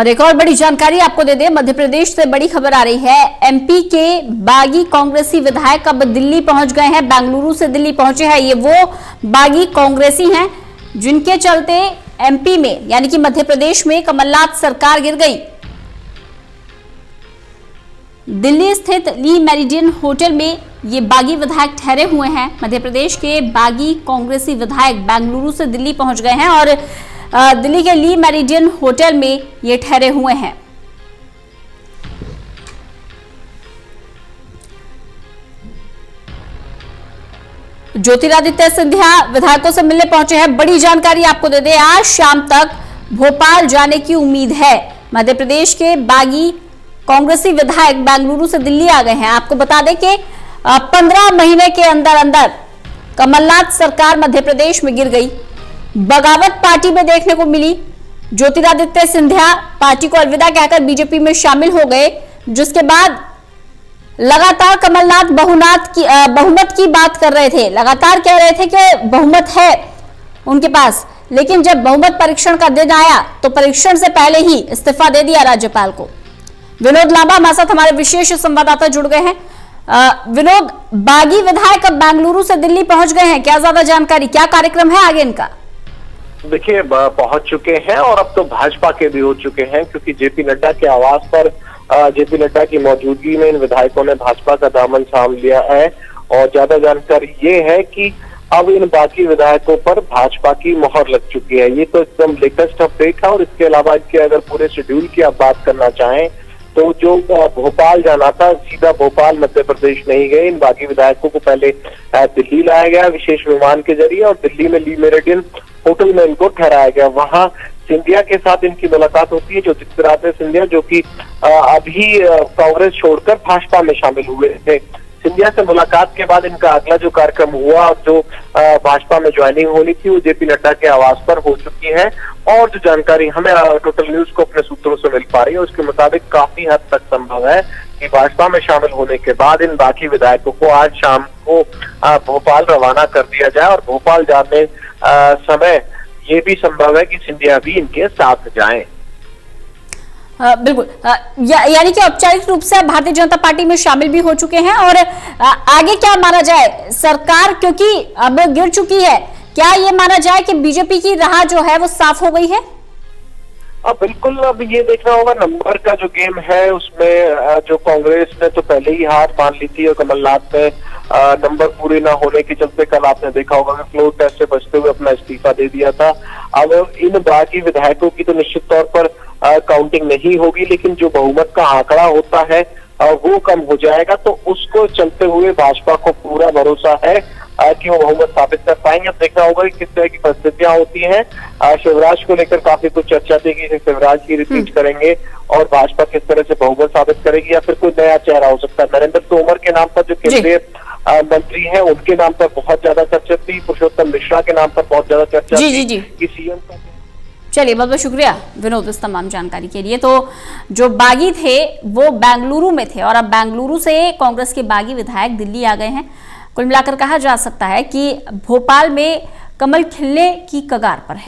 और एक और बड़ी जानकारी आपको दे दें, मध्य प्रदेश से बड़ी खबर आ रही है। एमपी के बागी कांग्रेसी विधायक अब दिल्ली पहुंच गए हैं, बेंगलुरु से दिल्ली पहुंचे हैं। ये वो बागी कांग्रेसी हैं जिनके चलते एमपी में यानी कि मध्य प्रदेश में कमलनाथ सरकार गिर गई। दिल्ली स्थित ली मेरिडियन होटल में ये बागी विधायक ठहरे हुए हैं। मध्य प्रदेश के बागी कांग्रेसी विधायक बेंगलुरु से दिल्ली पहुंच गए हैं और दिल्ली के ली मेरिडियन होटल में ये ठहरे हुए हैं। ज्योतिरादित्य सिंधिया विधायकों से मिलने पहुंचे हैं। बड़ी जानकारी आपको दे दें, आज शाम तक भोपाल जाने की उम्मीद है। मध्य प्रदेश के बागी कांग्रेसी विधायक बेंगलुरु से दिल्ली आ गए हैं। आपको बता दें कि 15 महीने के अंदर अंदर कमलनाथ सरकार मध्य प्रदेश में गिर गई। बगावत पार्टी में देखने को मिली। ज्योतिरादित्य सिंधिया पार्टी को अलविदा कहकर बीजेपी में शामिल हो गए, जिसके बाद लगातार कमलनाथ बहुमत की बात कर रहे थे। लगातार कह रहे थे कि बहुमत है उनके पास, लेकिन जब बहुमत परीक्षण का दिन आया तो परीक्षण से पहले ही इस्तीफा दे दिया राज्यपाल को। विनोद लांबा हमारे साथ हमारे विशेष संवाददाता जुड़ गए हैं। विनोद, बागी विधायक अब बेंगलुरु से दिल्ली पहुंच गए हैं, क्या ज्यादा जानकारी, क्या कार्यक्रम है आगे इनका? देखिए, पहुंच चुके हैं और अब तो भाजपा के भी हो चुके हैं, क्योंकि जेपी नड्डा के आवास पर जेपी नड्डा की मौजूदगी में इन विधायकों ने भाजपा का दामन थाम लिया है। और ज्यादा जानकारी ये है कि अब इन बाकी विधायकों पर भाजपा की मोहर लग चुकी है। ये तो एकदम लेटेस्ट अपडेट है। और इसके अलावा इनके अगर पूरे शेड्यूल की आप बात करना चाहें तो जो भोपाल जाना था, सीधा भोपाल मध्य प्रदेश नहीं गए। इन बागी विधायकों को पहले दिल्ली लाया गया विशेष विमान के जरिए और दिल्ली में ली मेरिडियन होटल में इनको ठहराया गया। वहां सिंधिया के साथ इनकी मुलाकात होती है। ज्योतिरादित्य सिंधिया जो कि अभी कांग्रेस छोड़कर भाजपा में शामिल हुए थे। सिंधिया से मुलाकात के बाद इनका अगला जो कार्यक्रम हुआ और जो भाजपा में ज्वाइनिंग होनी थी वो जेपी नड्डा के आवास पर हो चुकी है। और जो जानकारी हमें टोटल न्यूज को अपने सूत्रों से मिल पा रही है उसके मुताबिक काफी हद तक संभव है कि भाजपा में शामिल होने के बाद इन बाकी विधायकों को आज शाम को भोपाल रवाना कर दिया जाए। और भोपाल जाने समय ये भी संभव है कि सिंधिया भी इनके साथ जाएं। बिल्कुल, यानी कि औपचारिक रूप से भारतीय जनता पार्टी में शामिल भी हो चुके हैं। और आगे क्या माना जाए, सरकार क्योंकि अब गिर चुकी है, क्या ये माना जाए कि बीजेपी की राह जो है वो साफ हो गई है? अब बिल्कुल, अब ये देखना होगा नंबर का जो गेम है उसमें जो कांग्रेस ने तो पहले ही हार मान ली थी और कमलनाथ ने नंबर पूरे ना होने के चलते कल आपने देखा होगा कि फ्लोर टेस्ट से बचते हुए अपना इस्तीफा दे दिया था। अब इन बाकी विधायकों की तो निश्चित तौर पर काउंटिंग नहीं होगी, लेकिन जो बहुमत का आंकड़ा होता है वो कम हो जाएगा। तो उसको चलते हुए भाजपा को पूरा भरोसा है कि वो बहुमत साबित कर पाएंगे। अब देखना होगा कि किस तरह की परिस्थितियां होती हैं। शिवराज को लेकर काफी कुछ चर्चा थी कि शिवराज की रिपीट करेंगे और भाजपा किस तरह से बहुमत साबित करेगी या फिर कोई नया चेहरा हो सकता है। नरेंद्र तोमर के नाम पर जो केंद्रीय मंत्री हैं उनके नाम पर बहुत ज्यादा चर्चा थी। पुरुषोत्तम मिश्रा के नाम पर बहुत ज्यादा चर्चा थी कि सीएम का। चलिए, बहुत बहुत शुक्रिया विनोद इस तमाम जानकारी के लिए। तो जो बागी थे वो बेंगलुरु में थे और अब बेंगलुरु से कांग्रेस के बागी विधायक दिल्ली आ गए हैं। कुल मिलाकर कहा जा सकता है कि भोपाल में कमल खिलने की कगार पर है।